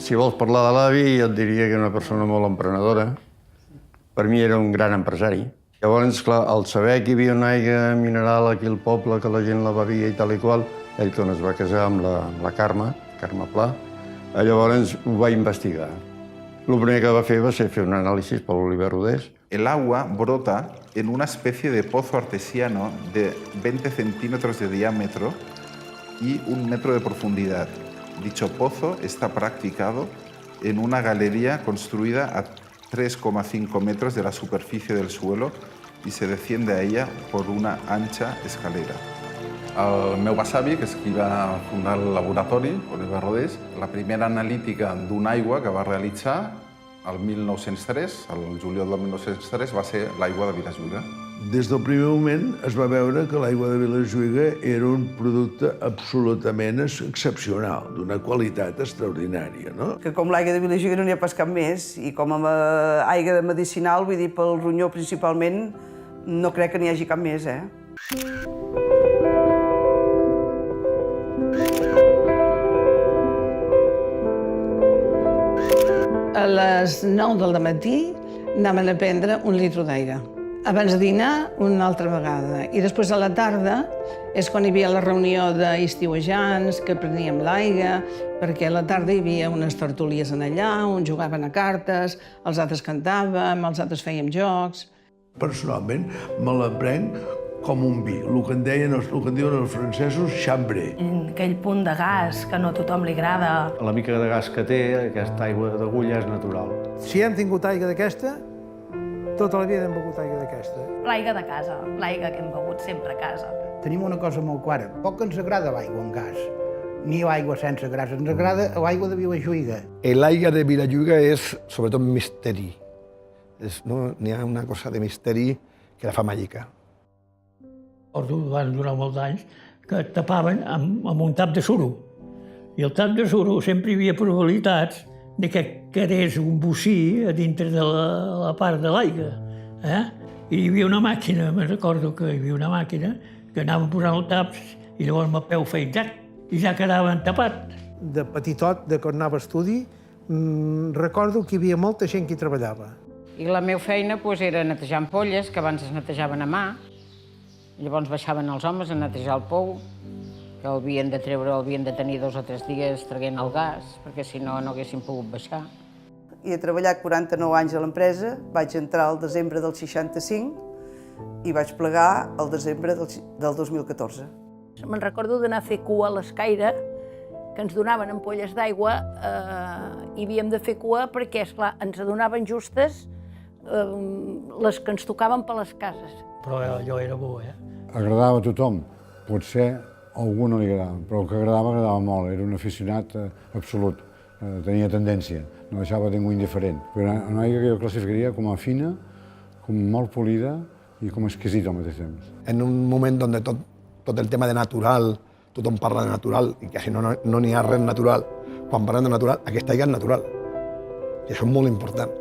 Si vols parlar de l'avi, et diria que era una persona molt emprenedora. Per mi era un gran empresari. Llavors, clar, al saber que hi havia una aigua mineral aquí al poble, que la gent la bevia i tal i qual, ell, quan es va casar amb la Carme Pla, llavors ho va investigar. El primer que va fer va ser fer un anàlisi per l'Oliver Rodés. El agua brota en una especie de pozo artesiano de 20 centímetros de diámetro y 1 metro de profundidad. Dicho pozo está practicado en una galería construida a 3,5 metros de la superficie del suelo y se desciende a ella por una ancha escalera. El meu besavi, que és qui va fundar el laboratori, Oliver Rodés, la primera analítica d'una aigua que va realitzar el 1903, el juliol del 1903, va ser l'aigua de Vilajuïga. Des del primer moment es va veure que l'aigua de Vilajuïga era un producte absolutament excepcional, d'una qualitat extraordinària, no? Que com l'aigua de Vilajuïga no n'hi ha pas cap més, i com a aigua de medicinal, vull dir, pel ronyó principalment, no crec que n'hi hagi cap més, A les 9 del matí anaven a prendre 1 litre d'aigua. Abans de dinar, una altra vegada. I després a la tarda és quan hi havia la reunió d'estiuejants, que preníem l'aigua, perquè a la tarda hi havia unes tertúlies allà, uns jugaven a cartes, els altres cantàvem, els altres fèiem jocs. Personalment, me la prenc com un vi, el que en diuen els francesos, chambré. Aquell punt de gas que no a tothom li agrada. La mica de gas que té, aquesta aigua d'agulla és natural. Si hem tingut aigua d'aquesta, tota la vida hem begut aigua d'aquesta. L'aigua de casa, l'aigua que hem begut sempre a casa. Tenim una cosa molt clara, poc ens agrada l'aigua amb gas, ni l'aigua sense gas, ens agrada l'aigua de Vilajuïga. L'aigua de Vilajuïga és sobretot misteri. N'hi ha una cosa de misteri que la fa màgica. Van durar molts anys que tapaven amb un tap de suro. I el tap de suro sempre hi havia probabilitats de que quedés un bocí a dintre de la part de l'aigua. I hi havia una màquina, me'n recordo que hi havia una màquina que anava posant els taps i llavors amb el peu feia zac i ja quedaven tapat. De petitot, de quan anava a estudi, recordo que hi havia molta gent que hi treballava. I la meva feina era netejar ampolles, que abans es netejaven a mà. Llavors baixaven els homes a netejar el pou, que l'havien de treure, l'havien de tenir 2 o 3 dies traient el gas, perquè si no, no haguessin pogut baixar. I he treballat 49 anys a l'empresa, vaig entrar al desembre del 65 i vaig plegar al desembre del 2014. Me'n recordo d'anar a fer cua a l'escaire, que ens donaven ampolles d'aigua i havíem de fer cua perquè, esclar, ens donaven justes les que ens tocaven per les cases. Però allò era bo, Agradava a tothom. Potser a algú no li agradava, però el que agradava molt. Era un aficionat absolut. Tenia tendència, no deixava ningú indiferent. Però una aigua que jo classificaria com a fina, com molt polida i com exquisita al mateix temps. En un moment on tot el tema de natural, tothom parla de natural i quasi no n'hi ha res natural. Quan parlem de natural, aquesta aigua és natural. I això és molt important.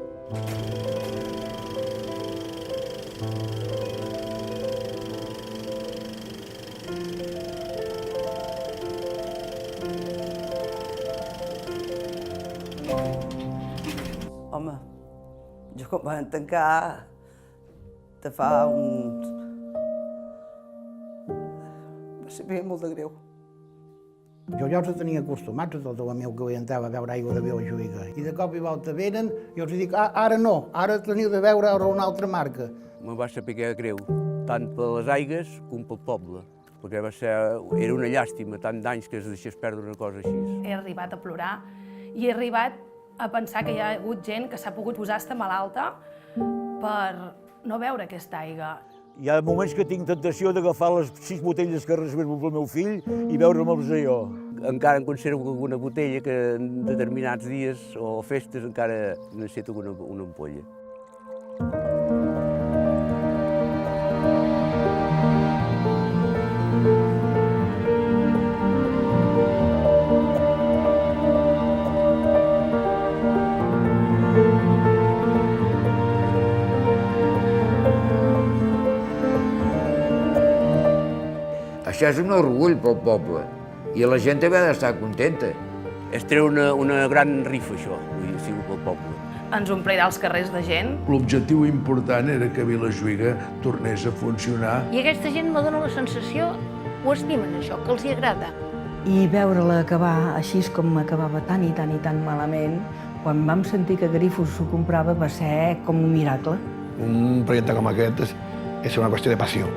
Home, jo quan van tancar de fa uns... va ser molt de greu. Jo ja els tenia acostumats a tot el meu que orientava a veure aigua de Vilajuïga. I de cop i volta venen i els dic, ara no, ara teniu de veure una altra marca. Me va saber greu, tant per les aigues com pel poble, perquè era una llàstima, tant d'anys que es deixés perdre una cosa així. He arribat a plorar i he arribat a pensar que hi ha hagut gent que s'ha pogut posar-se malalta per no beure aquesta aigua. Hi ha moments que tinc tentació d'agafar les 6 botelles que reservo pel meu fill i beure-me'ls jo. Encara en conservo alguna botella que en determinats dies o festes encara necessito una ampolla. Això és un orgull pel poble i la gent també ha d'estar contenta. es treu una gran rifa, això, vull dir, ha sigut pel poble. Ens omplirà els carrers de gent. L'objectiu important era que Vilajuïga tornés a funcionar. I aquesta gent me dona la sensació, ho estimen això, que els hi agrada. I veure-la acabar així com acabava tan i tan i tan malament, quan vam sentir que Grífols s'ho comprava va ser com un miracle. Un projecte com aquest és una qüestió de passió.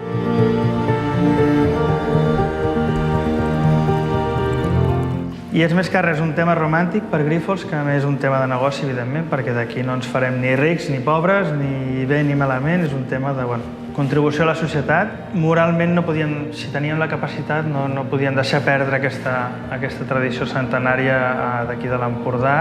I és més que res un tema romàntic per Grífols que a més un tema de negoci, evidentment, perquè d'aquí no ens farem ni rics ni pobres, ni bé ni malament, és un tema de contribució a la societat. Moralment no podien, si teníem la capacitat, no podien deixar perdre aquesta tradició centenària d'aquí de l'Empordà.